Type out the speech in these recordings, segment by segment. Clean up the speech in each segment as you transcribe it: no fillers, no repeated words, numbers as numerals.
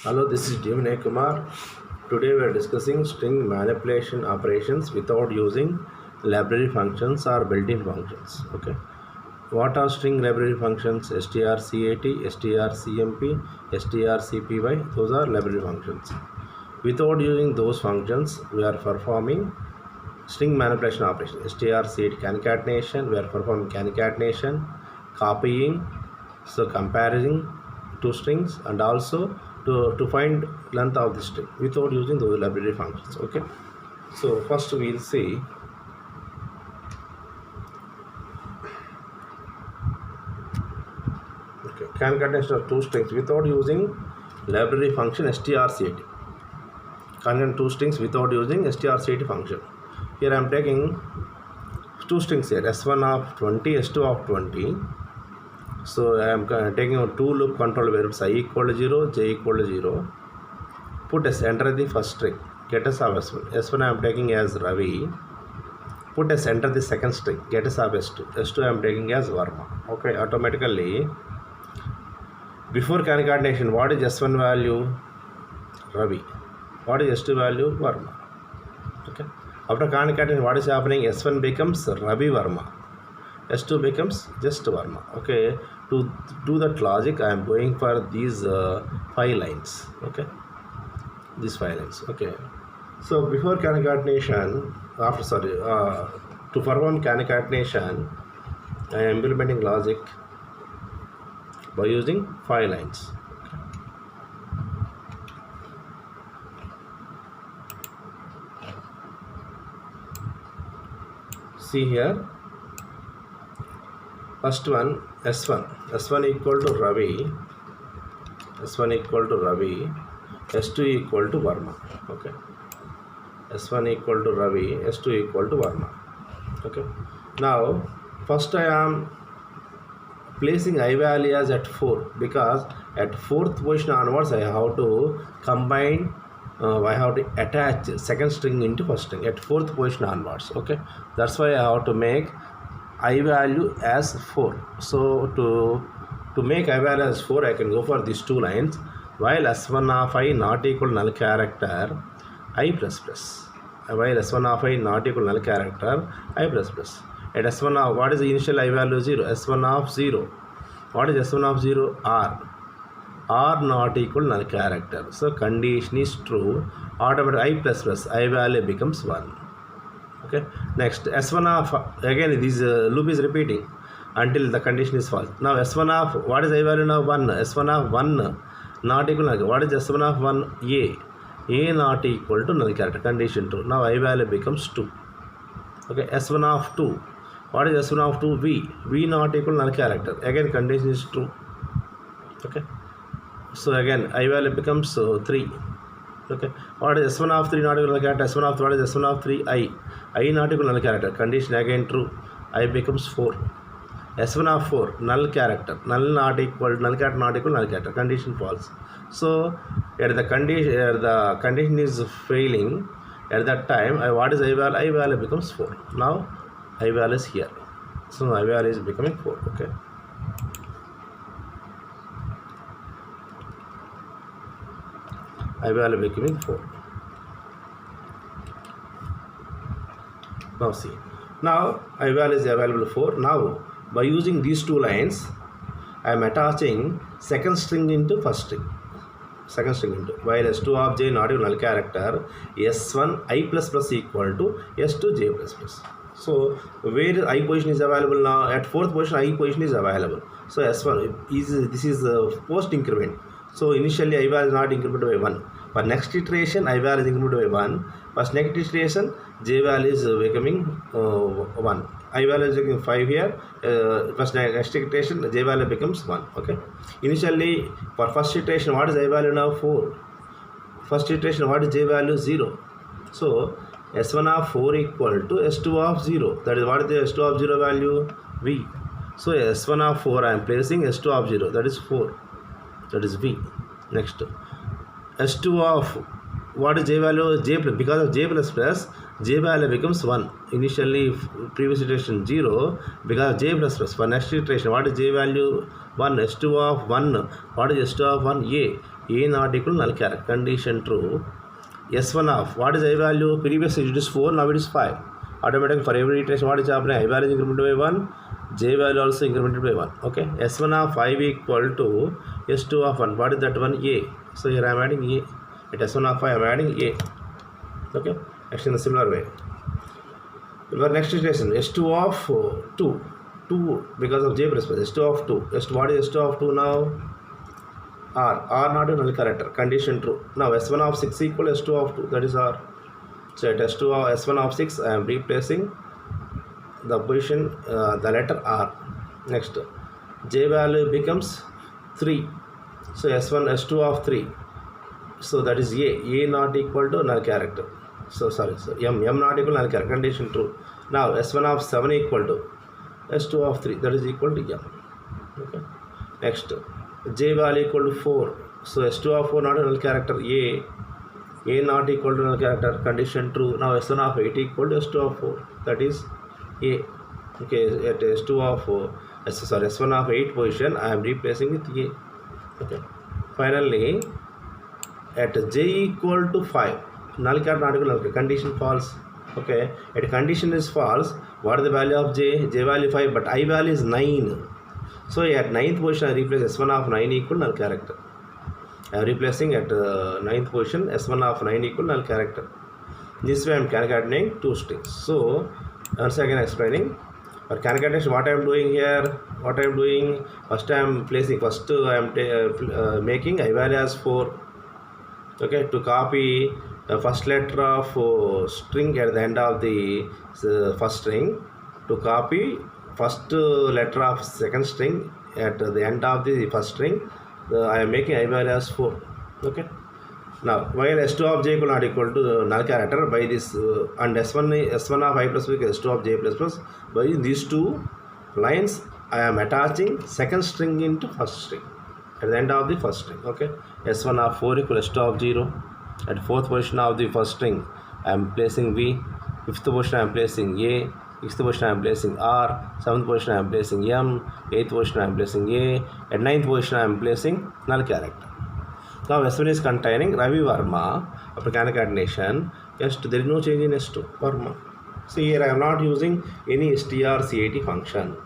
Hello, this is Vinay Kumar. Today we are discussing string manipulation operations without using library functions or built-in functions. Okay. What are string library functions? strcat, strcmp, strcpy. Those are library functions. Without using those functions, we are performing string manipulation operation. strcat concatenation, we are performing concatenation, copying, so comparing two strings, and also to find length of the string without using those library functions. Okay, so first we'll see concatenation of two strings without using library function strcat. Concatenate two strings without using strcat function. Here I am taking two strings here, s1 of 20, s2 of 20. So I am taking a two loop control variables I equal to 0, j equal to 0. Put s, enter the first string, get s of s1. s1 I am taking as Ravi. Put s, enter the second string, get s of s2. s2 I am taking as Varma. Okay, automatically before concatenation, what is s1 value? Ravi. What is s2 value? Varma. Okay. After concatenation, what is happening? s1 becomes Ravi Varma. s2 becomes just Varma. Okay. To do that logic, I am going for these 5 lines. Okay. These 5 lines. Okay. So before concatenation, to perform concatenation, I am implementing logic by using 5 lines. See here, first one s1 equal to Ravi, s1 equal to Ravi, s2 equal to Varma. Okay, s1 equal to Ravi, s2 equal to Varma. Okay, now first I am placing I values at 4 because at 4th position onwards I have to combine, I have to attach second string into first string at 4th position onwards. Okay, that's why I have to make I value as 4. So to make I value as 4, I can go for these 2 lines. While s1 of I not equal null character I plus plus. While s1 of I not equal null character I plus plus. At s1 of, what is the initial I value? 0. s1 of 0. What is s1 of 0? R. R not equal null character. So condition is true. Automatically I plus plus I value becomes 1. Okay. Next s1 of, again this loop is repeating until the condition is false. Now s1 of, what is I value now? 1. s1 of 1 not equal null. What is s1 of 1? A not equal to null character. Condition true. Now I value becomes 2. Okay. s1 of 2. What is s1 of 2? V not equal null character. Again condition is true. Okay. So again I value becomes 3. Okay. What is s1 of 3 not equal null character? S1 of, what is s1 of 3? I not equal null character. Condition again true. I becomes 4. s1 of 4 null character. Null character not equal null character. Condition false. So at the condition is failing. At that time, what is I value? I value becomes 4. Now I value is here. So I value is becoming 4. Okay. I value becoming 4. Now see. Now I value is available 4. Now by using these 2 lines, I am attaching second string into first string. Second string into, while s2 of j not equal null character, s1 I plus plus equal to s2 j plus plus. So where I position is available now? At 4th position I position is available. So s1 is, this is post increment. So initially I value is not incremented by 1. For next iteration I value is incremented by 1. For next iteration j value is becoming 1. I value is becoming 5 here. First next iteration j value becomes 1. Okay. Initially for first iteration, what is I value now? 4. First iteration, what is j value? 0. So s1 of 4 equal to s2 of 0. That is, what is the s2 of 0 value? V. So s1 of 4 I am placing s2 of 0. That is 4. That is V. Next s2 of, what is j value? J plus, because of j plus plus j value becomes 1. Initially previous iteration 0, because j plus plus. For next iteration, what is j value? 1. s2 of 1, what is s2 of 1? A. A not equal null character. Condition true. S1 of what is I value? Previously it is 4, now it is 5. Automatically for every iteration what is happening? I value is incremented by 1, J value also incremented by 1. Okay. S1 of 5 equal to S2 of 1. What is that one? A. So here I am adding A. At S1 of 5 I am adding A. Okay. Next in a similar way. Our next iteration S2 of 2. 2 because of J plus S2 of 2. S2, what is S2 of 2 now? R not a null character. Condition true. Now S1 of 6 equal S2 of 2. That is R. So at S2 of S1 of 6 I am replacing the position the letter R. Next J value becomes 3. So S2 of 3. So that is A not equal to null character. So M not equal to null character. Condition true. Now S1 of 7 equal to S2 of 3. That is equal to M. Okay. Next J value equal to 4. So S2 of 4 not a null character. A not equal to null character. Condition true. Now S1 of 8 equal to S2 of 4. That is A. Okay, at S2 of S1 of 8 position I am replacing with A. Okay. Finally at J equal to 5 null character not equal to null character. Condition false. Okay, at condition is false. What is the value of J? J value 5 but I value is 9. So at 9th position I replace S1 of 9 equal null character. I am replacing at 9th position S1 of 9 equal null character. This way I am concatenating two strings. So once again explaining. For concatenation what I am doing here? What I am doing? First I am placing. First I am making I value as 4. Okay, to copy the first letter of string at the end of the first string. To copy first letter of second string at the end of the first string, I am making I value as 4. Okay. Now while S2 of J equal not equal to null character by this and S1 of I plus S2 of J plus plus, by these two lines I am attaching second string into first string at the end of the first string. Okay. S1 of 4 equal S2 of 0. At fourth position of the first string I am placing V. Fifth position I am placing A. Sixth position I am placing R. Seventh position I am placing M. Eighth position I am placing A. At ninth position I am placing null character. Now S1 is containing Ravi Varma. After concatenation, S2 there is no change in S2 Varma. See here I am not using any strcat function.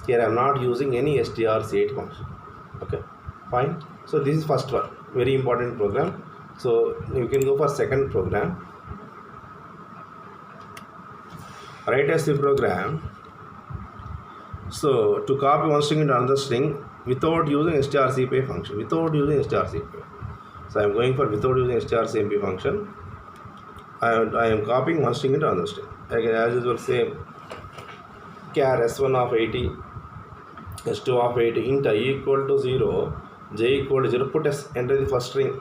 Here I am not using any strcat function. Okay, fine. So this is first one, very important program. So you can go for second program. Write as the program. So to copy one string into another string without using strcpy function. Without using strcpy. So I am going for without using strcmp function. I am copying one string into another string. Again, as usual, same. Char S1 of 80, S2 of 80, int I equal to 0, J equal to 0. Put S, enter the first string.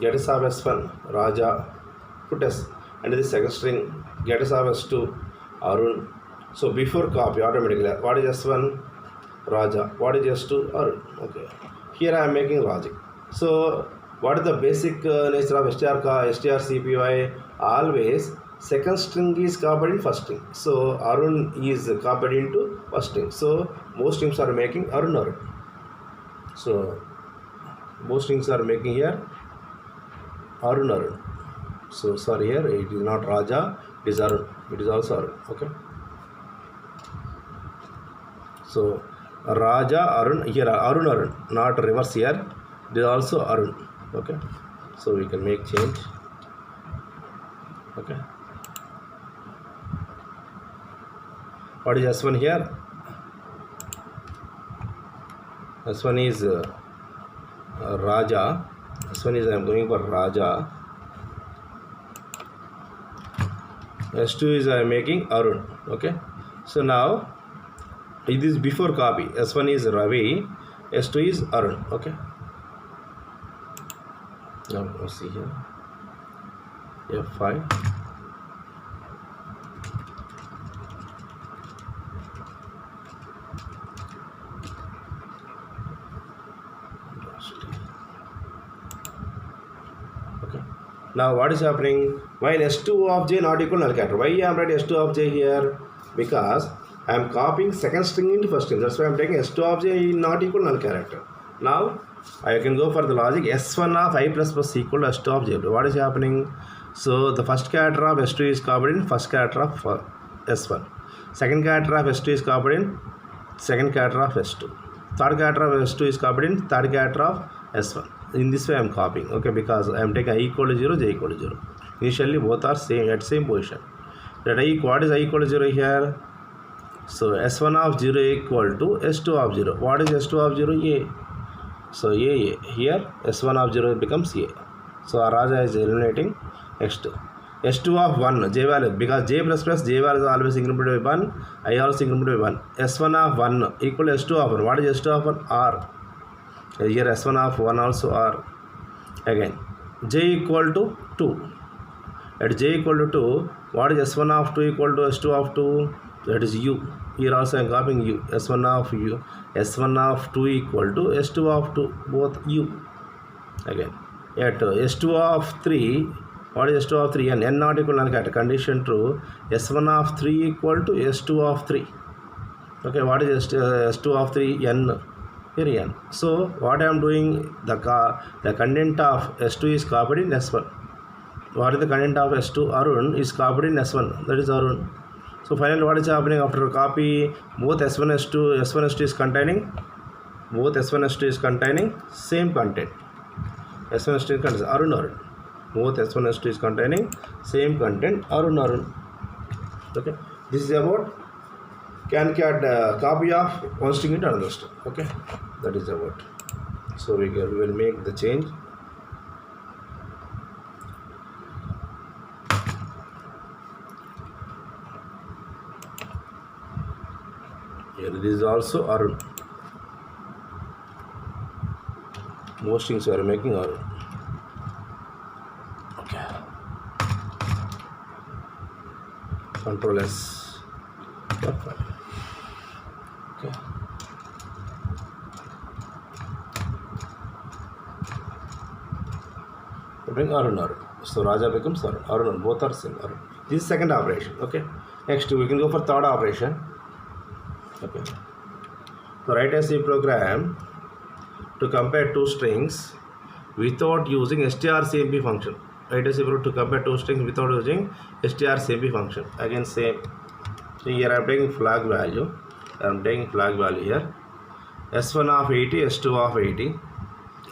Get S of S1, Raja. Put S, enter the second string. Get S of S2, Arun. So before copy automatically, what is S1? Raja. What is S2? Arun. Okay. Here I am making logic. So what is the basic nature of strcpy? Always second string is copied in first string. So Arun is copied into first string. So most strings are making Arun. So most strings are making here Arun. So sorry, here it is not Raja, it is Arun. It is also Arun. Okay. So Raja, Arun, here Arun, not reverse here. It is also Arun. Okay. So we can make change. Okay. What is S1 here? S1 is Raja. S1 is I am going for Raja. S2 is I am making Arun. Okay. So now it is before copy. S1 is Ravi. S2 is Arun. Okay. Now let's see here. F5. Now what is happening? While S2 of J not equal null character. Why I am writing S2 of J here? Because I am copying second string into first string. That's why I am taking S2 of J not equal null character. Now I can go for the logic S1 of I plus equal to S2 of J. What is happening? So the first character of S2 is copied in first character of S1. Second character of S2 is copied in second character of S2. Third character of S2 is copied in third character of S1. In this way I am copying, okay, because I am taking I equal to 0, J equal to 0. Initially both are same at same position. That what is I equal to 0 here? So S1 of 0 equal to S2 of 0. What is S2 of 0? A. So A. Here S1 of 0 becomes A. So our Raja is eliminating X2. S2 of 1, J value, because J plus J value is always incremented by 1, I also incremented by 1. S1 of 1 equal to S2 of 1. What is S2 of 1? R. Here S1 of 1 also R. Again, J equal to 2. At J equal to 2, what is S1 of 2 equal to S2 of 2? That is U. Here also I am copying U. S1 of U. S1 of 2 equal to S2 of 2, both U. Again, at S2 of 3, what is S2 of 3? N not equal to null, condition true. S1 of 3 equal to S2 of 3. Okay, what is S2 of 3? N. Here N. So what I am doing, the content of S2 is copied in S1. What is the content of S2? Arun is copied in S1. That is Arun. So finally what is happening after copy? Both S1 S2 is containing, both S1 S2 is containing same content. S1 S2 contains Arun. Both S1 S2 is containing same content Arun. Okay. This is about concat copy of one string into another string. Okay. That is about. So we will make the change. Here this is also Arun. Most strings we are making Arun. Okay. Control S. Okay. Bring Arun. So Raja becomes Arun. Both are same Arun. This is second operation. Okay. Next we can go for third operation. Okay. So write a C program to compare two strings without using strcmp function. Write a C program to compare two strings without using strcmp function. Again same. So here I am taking flag value. Here. S1 of 80, S2 of 80.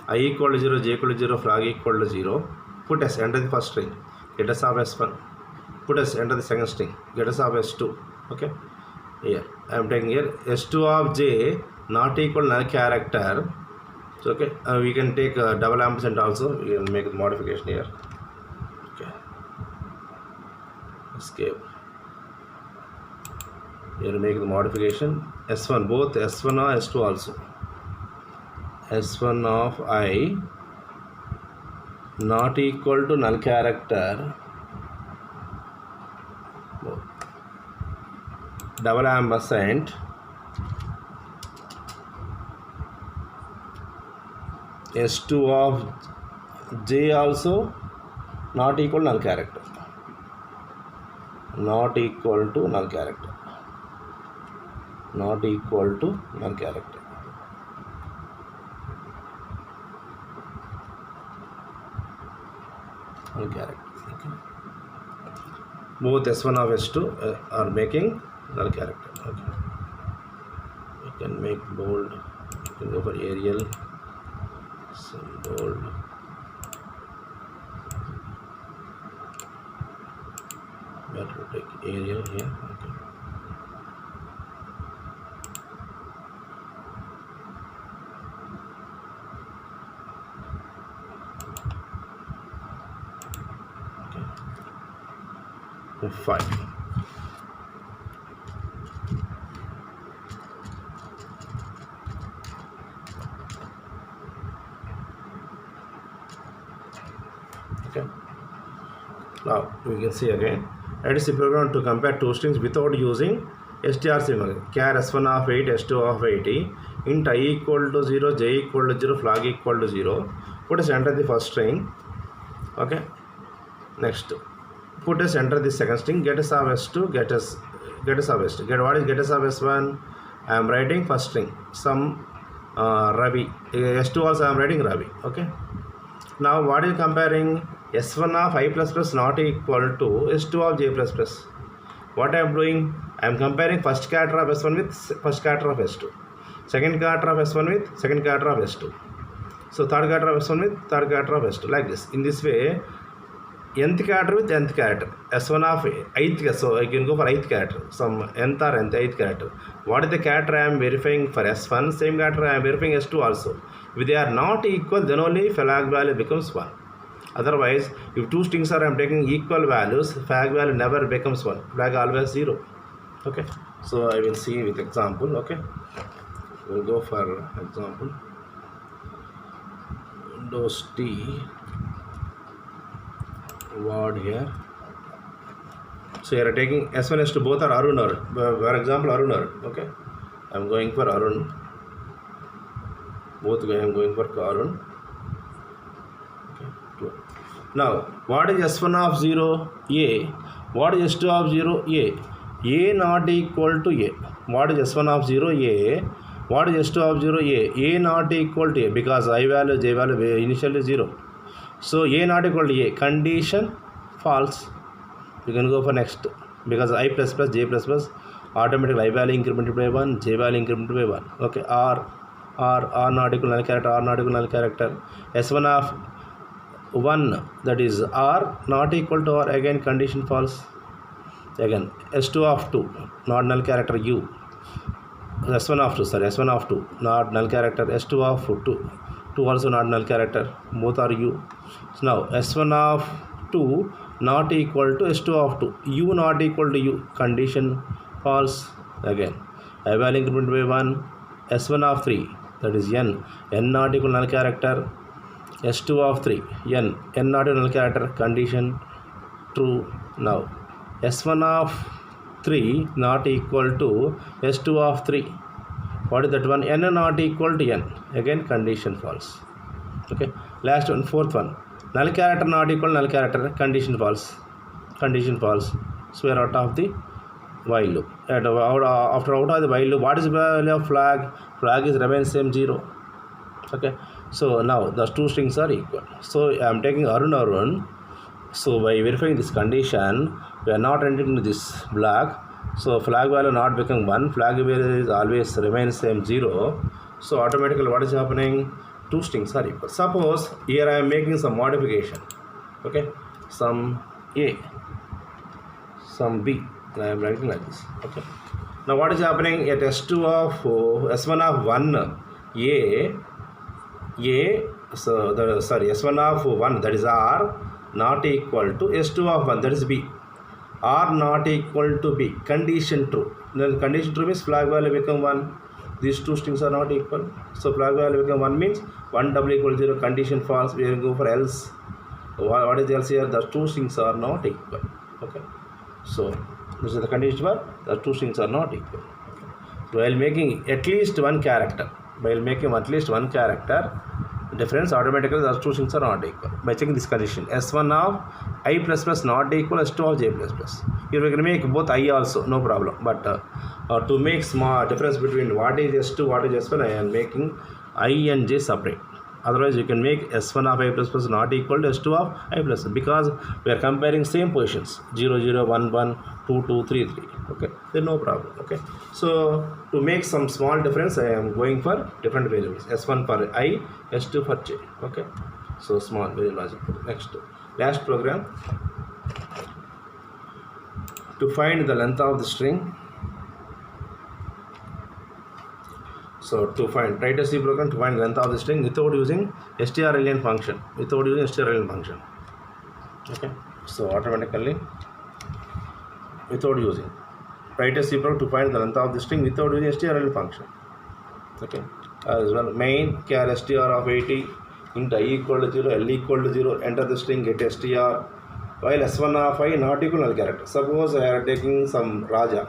I equal to 0, J equal to 0, flag equal to 0. Put S, enter the first string. Get S of S1. Put S, enter the second string. Get S of S2. Okay. Here I am taking here S2 of J not equal null character. So okay, we can take double ampersand also. We will make the modification here. Okay. Escape. Here make the modification. S1, both S1 or S2 also. S1 of I not equal to null character. Double ampersand S2 of J also not equal to null character. Not equal to null character. Not equal to null character. Null character. Okay. Both S1 of S2 are making null character. Okay. You can make bold. You can go for Arial. Some bold. Better to take Arial here. Okay. Okay. 5. Okay. Now we can see again. Write a program to compare two strings without using strcmp. Char S1 of 8, S2 of 80. Int I equal to 0, J equal to 0, flag equal to 0. Put us enter the first string. Okay. Next. Put us enter the second string. Get us of S2. Get us of S2. What is get us of S1? I am writing first string. Some Ravi. S2 also I am writing Ravi. Okay. Now what is comparing? S1 of I plus plus not equal to S2 of J plus plus. What I am doing? I am comparing first character of S1 with first character of S2. Second character of S1 with second character of S2. So third character of S1 with third character of S2. Like this. In this way, nth character with nth character. S1 of ith, so I can go for ith character. Some nth or nth, ith character. What is the character I am verifying for S1? Same character I am verifying S2 also. If they are not equal, then only flag value becomes 1. Otherwise, if two strings are I am taking equal values, flag value never becomes 1. Flag always 0. Okay. So I will see with example. Okay. We'll go for example. Windows T word here. So you are taking S1, S2 both are Arun. For example, Arun. Okay. I am going for Arun. Both I am going for Arun. Okay. Now, what is S1 of 0? A. What is S2 of 0? A. A not equal to A. What is S1 of 0? A. What is S2 of 0? A. A not equal to A because I value, J value initially 0. So A not equal to A. Condition false. You can go for next because I plus plus J plus plus automatically I value incremented by 1, J value incremented by 1. Okay. R not equal null character, R not equal null character. S1 of 1, that is R not equal to R, again condition false. Again S2 of 2 not null character U. S1 of 2, sorry, S1 of 2 not null character. S2 of 2 also not null character, both are U. So now S1 of 2 not equal to S2 of 2, U not equal to U, condition false. Again I value increment by 1. S1 of 3, that is N not equal null character. S2 of 3, N not equal null character, condition true. Now S1 of 3 not equal to S2 of 3. What is that one? N not equal to N, again condition false. Okay. Last one, fourth one, null character not equal null character, condition false. Condition false. Square out of the while loop. After out of the while loop, what is the value of flag? Flag is remains same 0. Okay. So now the two strings are equal. So I am taking Arun. So by verifying this condition, we are not entering into this block. So flag value not become 1. Flag value is always remains same 0. So automatically what is happening? Two strings are equal. Suppose here I am making some modification. Okay. Some A, some B. I am writing like this. Okay. Now what is happening at S2 of S1 of 1 A, so the S1 of 1, that is R not equal to S2 of 1, that is B. R not equal to B, condition true. Then condition true means flag value become 1. These two strings are not equal. So flag value become 1 means 1 double equal to 0, condition false. We will go for else. What is else here? The two strings are not equal. Okay. So this is the condition for the two strings are not equal. Okay. So while making at least one character, difference, automatically the two strings are not equal. By checking this condition, S1 of I plus plus not equal S2 of J plus plus. Here we can make both I also, no problem. But to make small difference between what is S2, what is S1, I am making I and J separate. Otherwise, you can make S1 of I plus plus not equal to S2 of I plus plus, because we are comparing same positions 0, 0, 1, 1, 2, 2, 3, 3. Okay, then no problem. Okay, so to make some small difference, I am going for different variables. S1 for I, S2 for J. Okay, so small, very logical. Next, last program, to find the length of the string. So to find, write a C program to find length of the string without using strlen function. Okay. So automatically, without using, write a C program to find the length of the string without using strlen function. Okay. As well, main char str of 80 int I equal to 0, L equal to 0. Enter the string, get str. While S1 of I not equal null character. Suppose I am taking some Raja.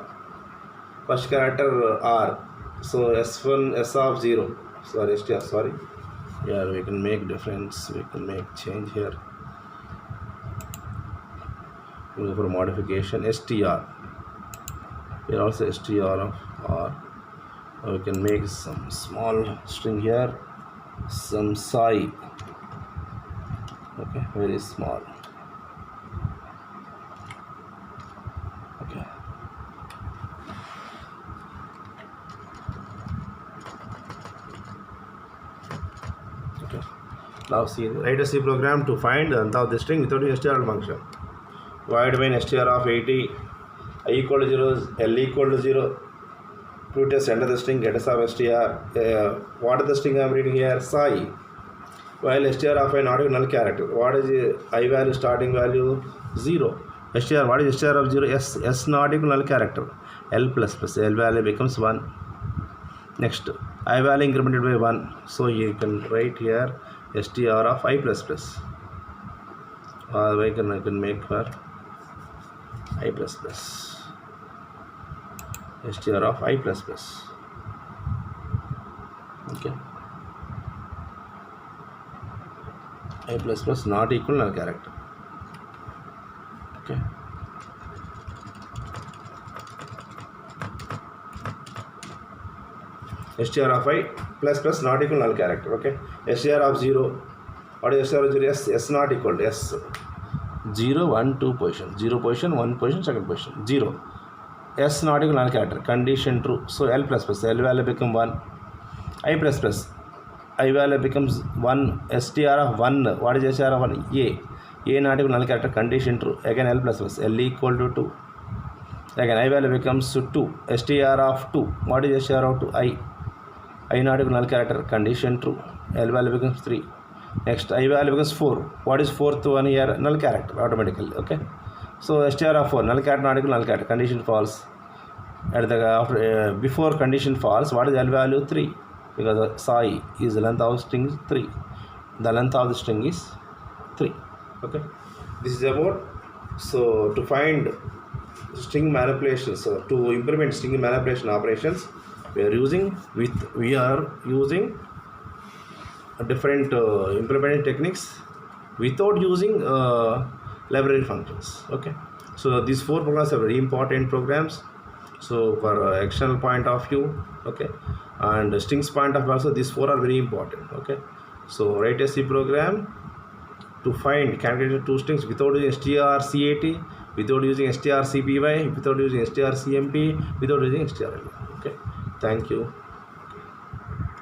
First character R. So S1 S of 0, sorry str, sorry. Yeah, we can make difference. We can make change here. We go for modification str. Here also str of R. We can make some small string here, some Sai. Okay, very small. Okay. Okay. Now see, write a C program to find the length of the string without using str function. Void main str of 80, I equal to 0, L equal to 0. To test enter the string, get us of str. What is the string I am reading here? Sai. While str of a not a null character. What is I value starting value? 0. Str, what is str of 0? S not equal null character. L plus plus. L value becomes 1. Next, I value incremented by 1. So you can write here str of I plus plus. Or I can make for I plus plus. Str of I plus plus. Okay. I plus plus not equal null character. Okay. Str of I plus plus not equal null character. Okay. Str of 0. What is str of 0? S not equal to S. 0, 1, 2 position. 0 position, 1 position, second position. 0. S not equal null character. Condition true. So L plus plus. L value become 1. I plus plus. I value becomes 1. Str of 1. What is str of 1? A. A not equal null character. Condition true. Again L plus plus. L equal to 2. Again I value becomes 2. Str of 2. What is str of 2? I. I not equal null character. Condition true. L value becomes 3. Next I value becomes 4. What is fourth one here? Null character automatically. Okay. So str of 4. Null character not equal null character. Condition false. At the before condition false, what is L value? 3. Because Sai is the length of string is 3. The length of the string is 3. Okay. This is about, so to find string manipulations, so to implement string manipulation operations, we are using different implementing techniques without using library functions. Okay. So these 4 programs are very important programs. So for external point of view, okay, and strings point of view also, these 4 are very important. Okay. So write a C program to find calculated 2 strings without using strcat, without using strcpy, without using strcmp, without using strl. Okay. Thank you.